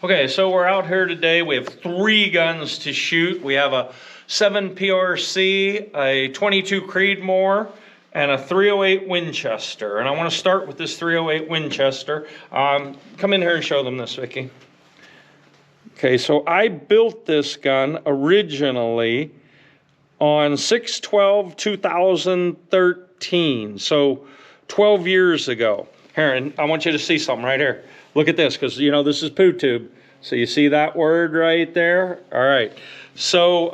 Okay, so we're out here today. We have 3 guns to shoot. We have a 7 PRC, a 22 Creedmoor, and a 308 Winchester. And I want to start with this 308 Winchester. Come in here and show them this, Vicki. Okay, so I built this gun originally on 6/12/2013, so 12 years ago. Here, and I want you to see something right here. Look at this, because you know this is PooTube. So you see that word right there? All right. So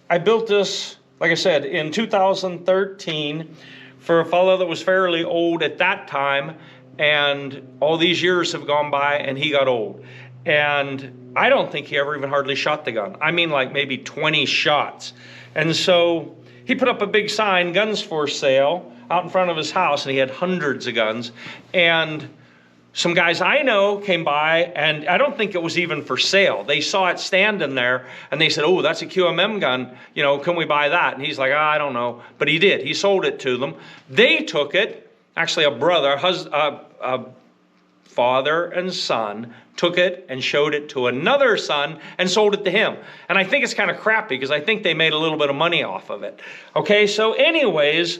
I built this, like I said, in 2013 for a fellow that was fairly old at that time, and all these years have gone by and he got old. And I don't think he ever even hardly shot the gun. I mean like maybe 20 shots. And so he put up a big sign, guns for sale, out in front of his house, and he had hundreds of guns. And some guys I know came by, and I don't think it was even for sale. They saw it standing there, and they said, oh, that's a Q.M.M. gun. You know, can we buy that? And he's like, oh, I don't know. But he did. He sold it to them. They took it. Actually, a father and son took it and showed it to another son and sold it to him. And I think it's kind of crappy because I think they made a little bit of money off of it. Okay, so anyways,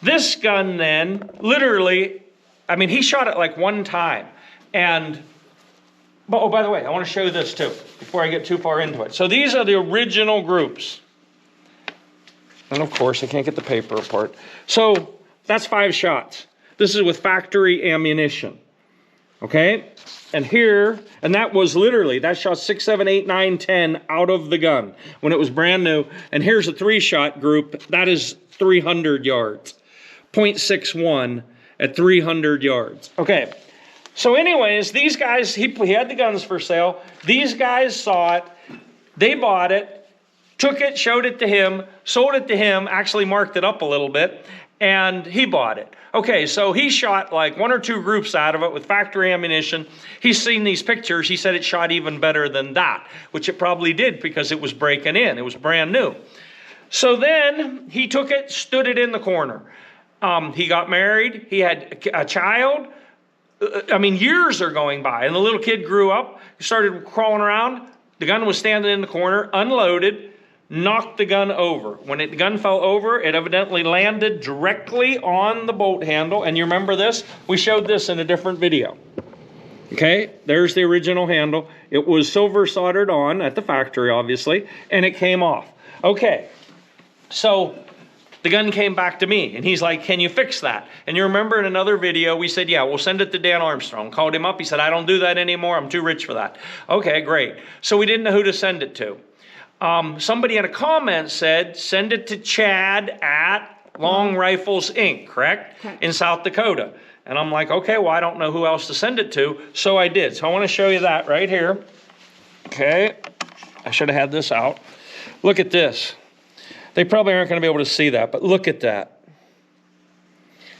this gun then, literally, I mean, he shot it like one time. And, oh, by the way, I want to show you this too, before I get too far into it. So these are the original groups. And of course, I can't get the paper apart. So that's 5 shots. This is with factory ammunition. Okay? And here, and that was literally, that shot 6, 7, 8, 9, 10 out of the gun when it was brand new. And here's a 3-shot group. That is 300 yards. 0.61 at 300 yards. Okay, so anyways, these guys, he had the guns for sale. These guys saw it, they bought it, took it, showed it to him, sold it to him, actually marked it up a little bit, and he bought it. Okay, so he shot like 1 or 2 groups out of it with factory ammunition. He's seen these pictures. He said it shot even better than that, which it probably did because it was breaking in. It was brand new. So then he took it, stood it in the corner. He got married, he had a child. I mean, years are going by, and the little kid grew up, started crawling around. The gun was standing in the corner, unloaded, knocked the gun over. When the gun fell over, it evidently landed directly on the bolt handle. And you remember this? We showed this in a different video. Okay, there's the original handle. It was silver soldered on at the factory, obviously, and it came off. Okay, so the gun came back to me, and he's like, can you fix that? And you remember in another video, we said, yeah, we'll send it to Dan Armstrong. Called him up. He said, I don't do that anymore. I'm too rich for that. Okay, great. So we didn't know who to send it to. Somebody in a comment said, send it to Chad at Long Rifles Inc., correct? In South Dakota. And I'm like, okay, well, I don't know who else to send it to. So I did. So I want to show you that right here. Okay. I should have had this out. Look at this. They probably aren't going to be able to see that, but look at that.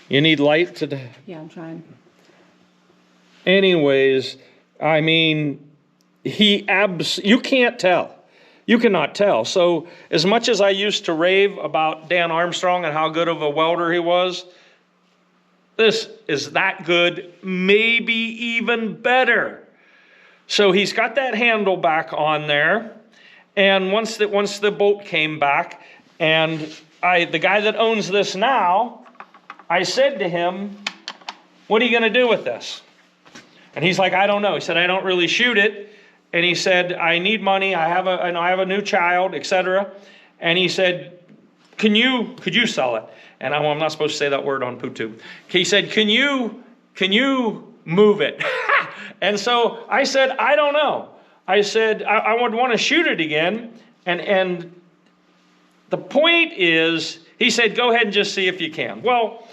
You need light to... Yeah, I'm trying. Anyways, I mean, you can't tell. You cannot tell. So as much as I used to rave about Dan Armstrong and how good of a welder he was, this is that good, maybe even better. So he's got that handle back on there. And once the bolt came back, and the guy that owns this now, I said to him, what are you going to do with this? And he's like, I don't know. He said, I don't really shoot it. And he said, I need money. I have a new child, etc. And he said, could you sell it? And I'm not supposed to say that word on PooTube. He said, can you move it? And so I said, I don't know. I said, I would want to shoot it again. And the point is, he said, go ahead and just see if you can. Well,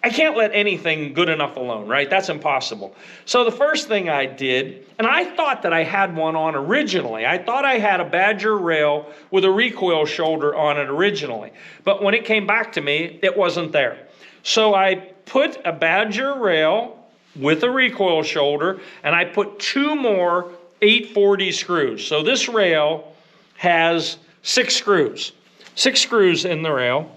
I can't let anything good enough alone, right? That's impossible. So the first thing I did, and I thought that I had one on originally. I thought I had a Badger rail with a recoil shoulder on it originally. But when it came back to me, it wasn't there. So I put a Badger rail with a recoil shoulder, and I put 2 more 840 screws. So this rail has 6 screws. 6 screws in the rail.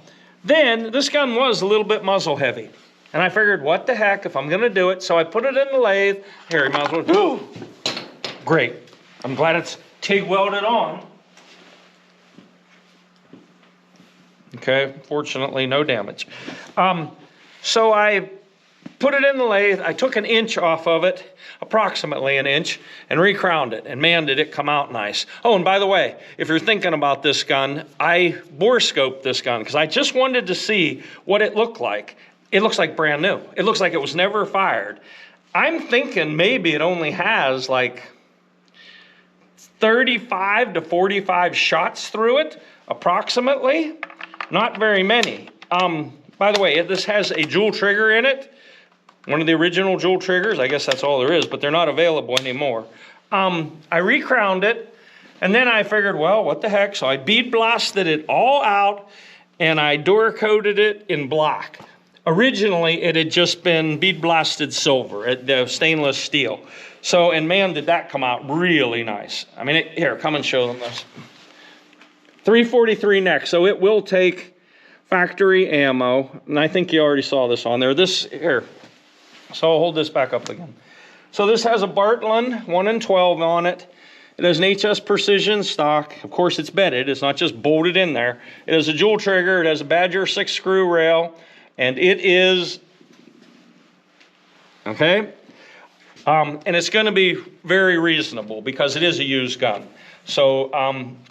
Then this gun was a little bit muzzle heavy. And I figured, what the heck, if I'm gonna do it, so I put it in the lathe. Here, you might as well, great. I'm glad it's TIG welded on. Okay, fortunately, no damage. So I put it in the lathe. I took an inch off of it, approximately an inch, and recrowned it. And man, did it come out nice. Oh, and by the way, if you're thinking about this gun, I bore scoped this gun because I just wanted to see what it looked like. It looks like brand new. It looks like it was never fired. I'm thinking maybe it only has like 35 to 45 shots through it, approximately. Not very many. By the way, this has a jewel trigger in it. One of the original jewel triggers. I guess that's all there is, but they're not available anymore. I recrowned it, and then I figured, well, what the heck? So I bead blasted it all out, and I door coated it in black. Originally, it had just been bead blasted silver, the stainless steel. So, and man, did that come out really nice. I mean, here, come and show them this. 343 neck, so it will take factory ammo, and I think you already saw this on there. This, here, so I'll hold this back up again. So this has a Bartlein 1 in 12 on it. It has an HS Precision stock. Of course, it's bedded. It's not just bolted in there. It has a jewel trigger. It has a Badger 6-screw rail, and it is, okay? And it's going to be very reasonable because it is a used gun. So,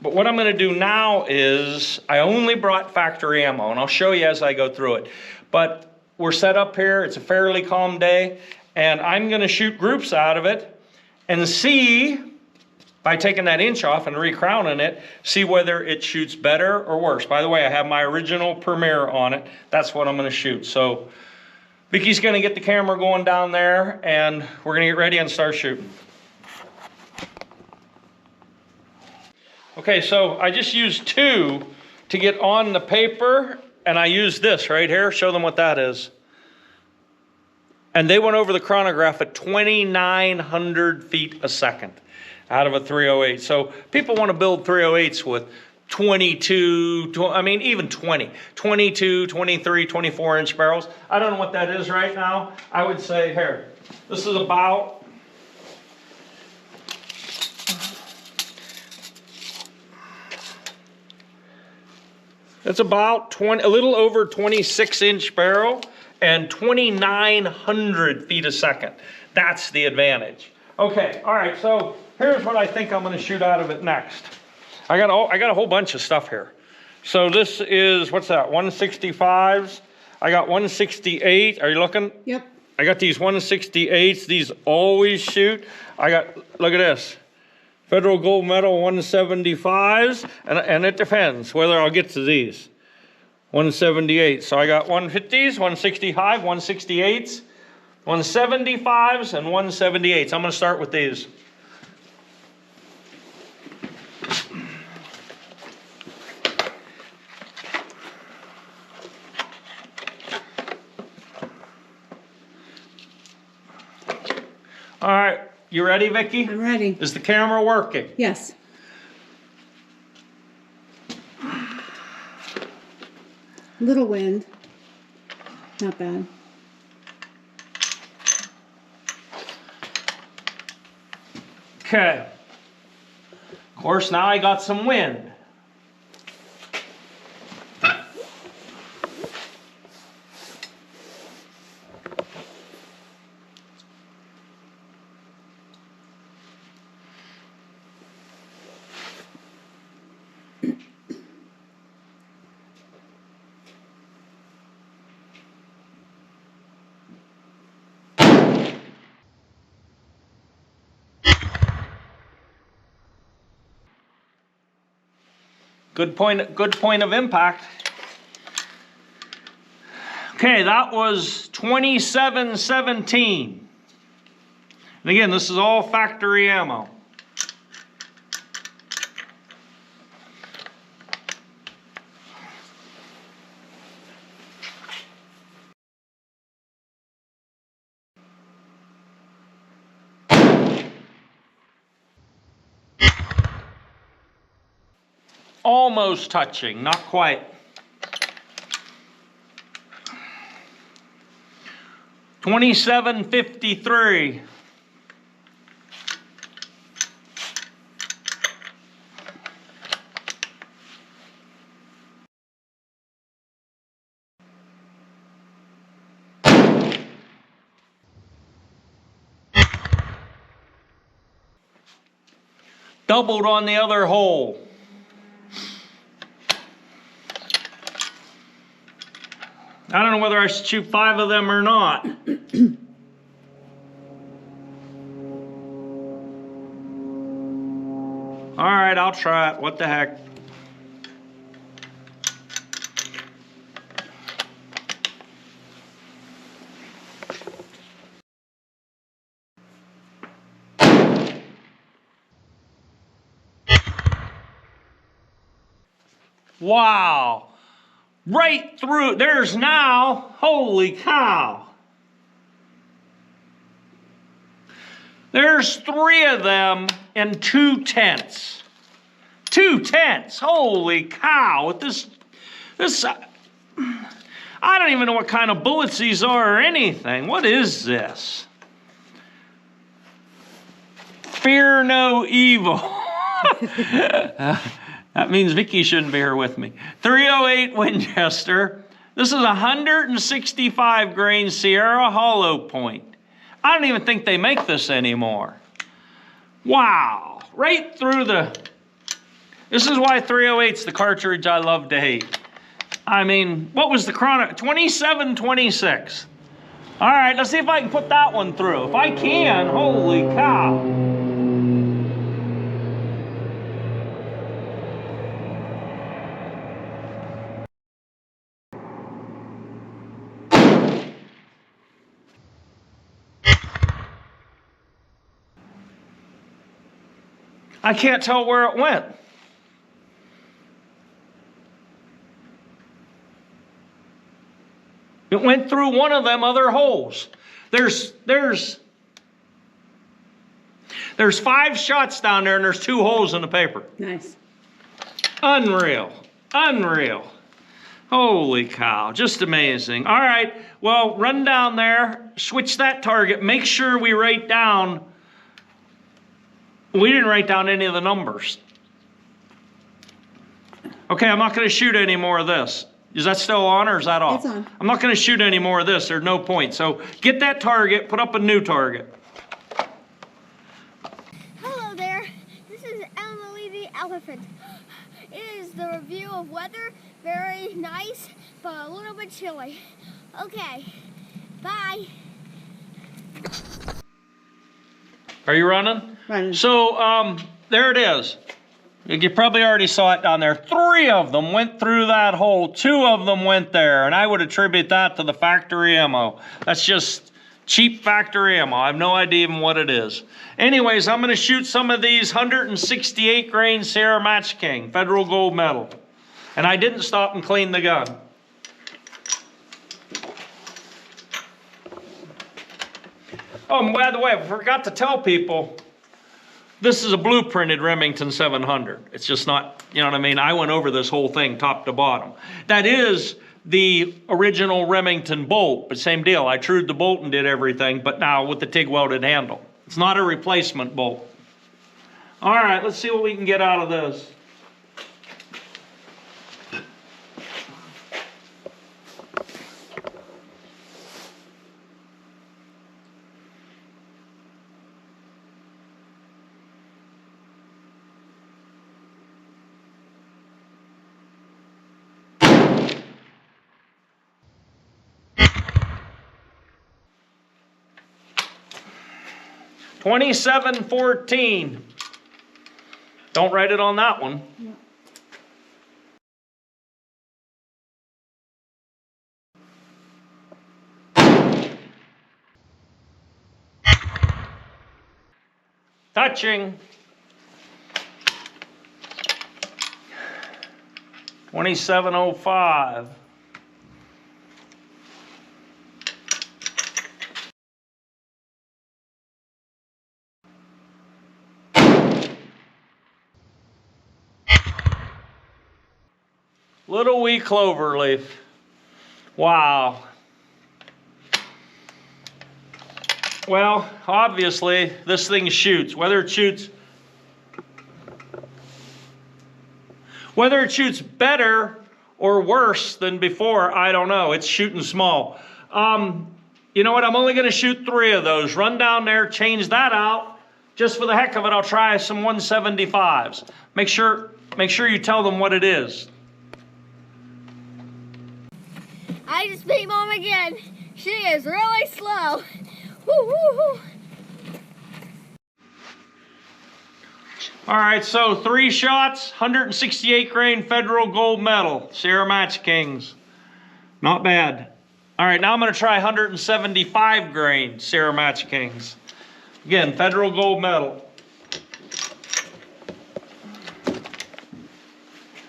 but what I'm going to do now is I only brought factory ammo, and I'll show you as I go through it. But we're set up here. It's a fairly calm day, and I'm going to shoot groups out of it and see, by taking that inch off and recrowning it, see whether it shoots better or worse. By the way, I have my original Premier on it. That's what I'm going to shoot. So Vicky's going to get the camera going down there, and we're going to get ready and start shooting. Okay, so I just used 2 to get on the paper, and I used this right here. Show them what that is. And they went over the chronograph at 2,900 feet a second out of a 308. So people want to build 308s with 22, I mean, even 20, 22, 23, 24-inch barrels. I don't know what that is right now. I would say, here, this is about, it's about 20, a little over 26-inch barrel and 2,900 feet a second. That's the advantage. Okay, all right, so here's what I think I'm going to shoot out of it next. I got a whole bunch of stuff here. So this is, what's that, 165s? I got 168, are you looking? Yep. I got these 168s, these always shoot. I got, look at this. Federal Gold Medal 175s, and it depends whether I'll get to these. 178, so I got 150s, 165, 168s, 175s, and 178s. I'm gonna start with these. All right, you ready, Vicki? I'm ready. Is the camera working? Yes. Little wind. Not bad. Okay. Of course, now I got some wind. Good point of impact. Okay, that was 2717. And again, this is all factory ammo. Almost touching, not quite. 2753. Doubled on the other hole. I don't know whether I should shoot 5 of them or not. All right, I'll try it. What the heck? Wow. Right through. There's now, holy cow. There's 3 of them and 2 tenths. 2 tenths. Holy cow. With this, I don't even know what kind of bullets these are or anything. What is this? Fear no evil. That means Vicky shouldn't be here with me. 308 Winchester. This is 165 grain Sierra hollow point. I don't even think they make this anymore. Wow. Right through the... This is why 308's the cartridge I love to hate. I mean, what was the chrono? 2726. All right, let's see if I can put that one through. If I can, holy cow. I can't tell where it went. It went through one of them other holes. There's 5 shots down there and there's 2 holes in the paper. Nice. Unreal. Unreal. Holy cow. Just amazing. All right. Well, run down there, switch that target, make sure we write down. We didn't write down any of the numbers. Okay, I'm not going to shoot any more of this. Is that still on or is that off? It's on. I'm not going to shoot any more of this. There's no point. So get that target, put up a new target. Hello there, this is Emily the Elephant. It is the review of weather, very nice, but a little bit chilly. Okay, bye. Are you running? Running. So there it is. You probably already saw it down there. 3 of them went through that hole. 2 of them went there, and I would attribute that to the factory ammo. That's just cheap factory ammo. I have no idea even what it is. Anyways, I'm going to shoot some of these 168 grain Sierra Match King, Federal Gold Medal. And I didn't stop and clean the gun. Oh, and by the way, I forgot to tell people, this is a blueprinted Remington 700. It's just not, you know what I mean? I went over this whole thing top to bottom. That is the original Remington bolt, but same deal. I trued the bolt and did everything, but now with the TIG welded handle. It's not a replacement bolt. All right, let's see what we can get out of this. $27.14. Don't write it on that one. No. Touching. 27.05. Little wee clover leaf. Wow. Well, obviously, this thing shoots. Whether it shoots better or worse than before, I don't know. It's shooting small. You know what? I'm only going to shoot 3 of those. Run down there, change that out. Just for the heck of it, I'll try some 175s. Make sure you tell them what it is. I just beat Mom again. She is really slow. Woo, woo, woo. All right, so 3 shots, 168 grain federal gold medal, Sierra Match Kings. Not bad. All right, now I'm going to try 175 grain Sierra Match Kings. Again, federal gold medal.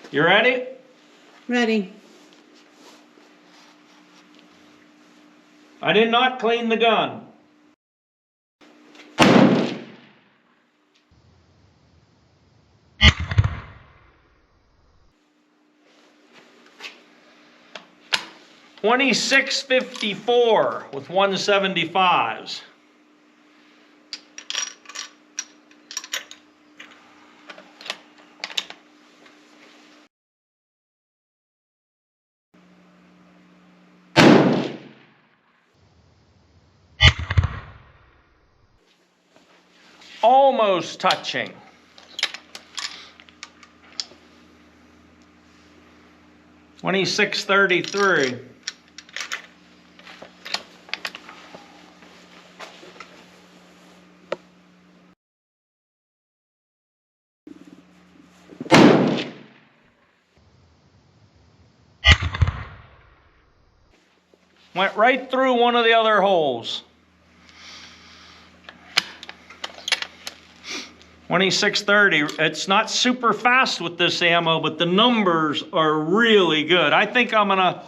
You ready? Ready. I did not clean the gun. $26.54 with 175s. Almost touching. $26.33. Went right through one of the other holes. 26.30. It's not super fast with this ammo, but the numbers are really good. I think I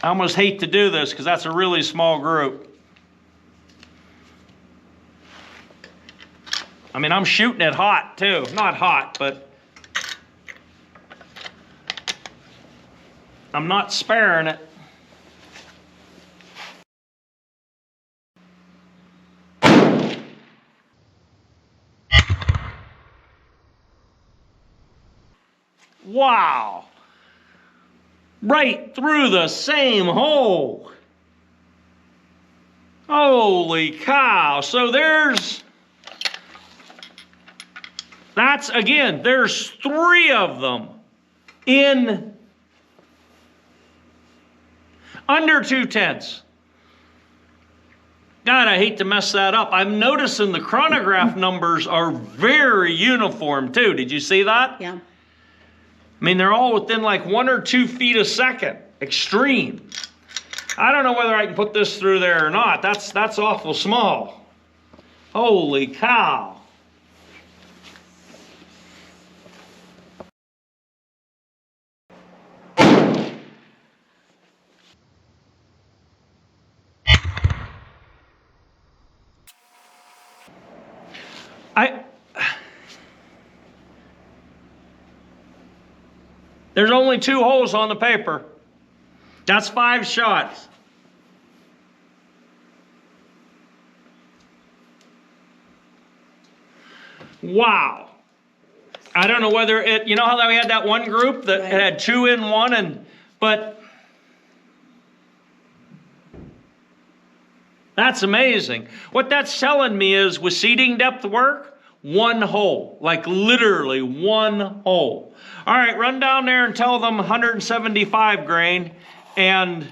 almost hate to do this because that's a really small group. I mean, I'm shooting it hot too. Not hot, but I'm not sparing it. Wow. Right through the same hole. Holy cow. So there's 3 of them in under 2 tenths. God, I hate to mess that up. I'm noticing the chronograph numbers are very uniform too. Did you see that? Yeah. I mean, they're all within like 1 or 2 feet a second. Extreme. I don't know whether I can put this through there or not. That's awful small. Holy cow. There's only 2 holes on the paper. That's 5 shots. Wow. I don't know whether you know how we had that one group that Right. had 2 in 1, but that's amazing. What that's telling me is with seating depth work, 1 hole, like literally 1 hole. All right, run down there and tell them 175 grain and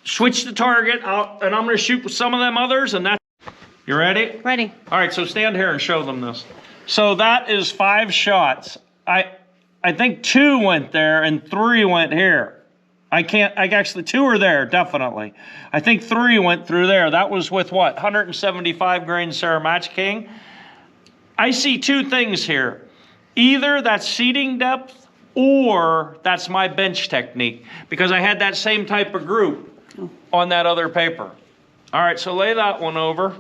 switch the target out, and I'm going to shoot with some of them others, and that's... You ready? Ready. All right, so stand here and show them this. So that is 5 shots. I think 2 went there and 3 went here. Actually 2 are there, definitely. I think 3 went through there. That was with what? 175 grain Sierra Match King. I see 2 things here. Either that's seating depth or that's my bench technique, because I had that same type of group on that other paper. All right, so lay that one over.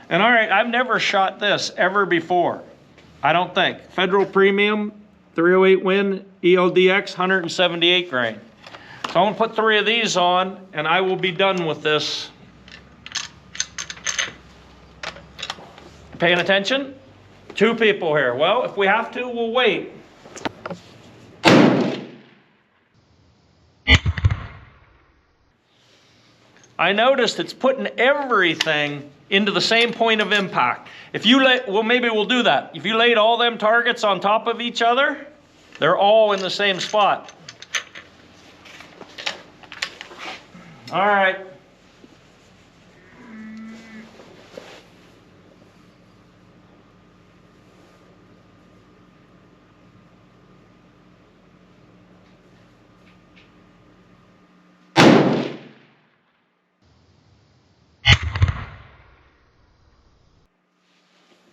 And all right, I've never shot this ever before, I don't think. Federal Premium, 308 Win, ELDX, 178 grain. So I'm gonna put 3 of these on and I will be done with this Paying attention? 2 people here. Well, if we have to, we'll wait. I noticed it's putting everything into the same point of impact. If you well, maybe we'll do that. If you laid all them targets on top of each other, they're all in the same spot. All right.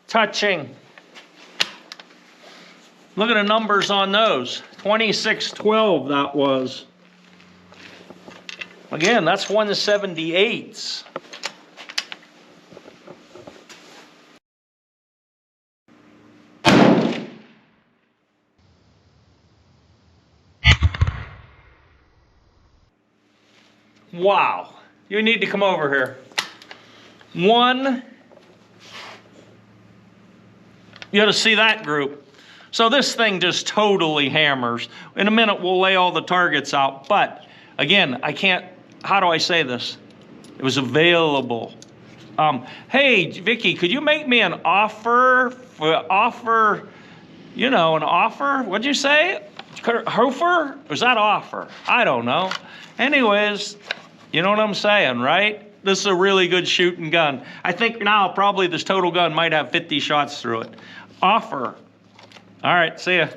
Touching. Look at the numbers on those. 2612 that was. Again, that's 178s. Wow. You need to come over here. You ought to see that group. So this thing just totally hammers. In a minute, we'll lay all the targets out. But again, I can't, how do I say this? It was available. Hey, Vicky, could you make me an offer, you know, an offer? What'd you say? Hofer? Was that offer? I don't know. Anyways, you know what I'm saying, right? This is a really good shooting gun. I think now probably this total gun might have 50 shots through it. Offer. All right, see ya.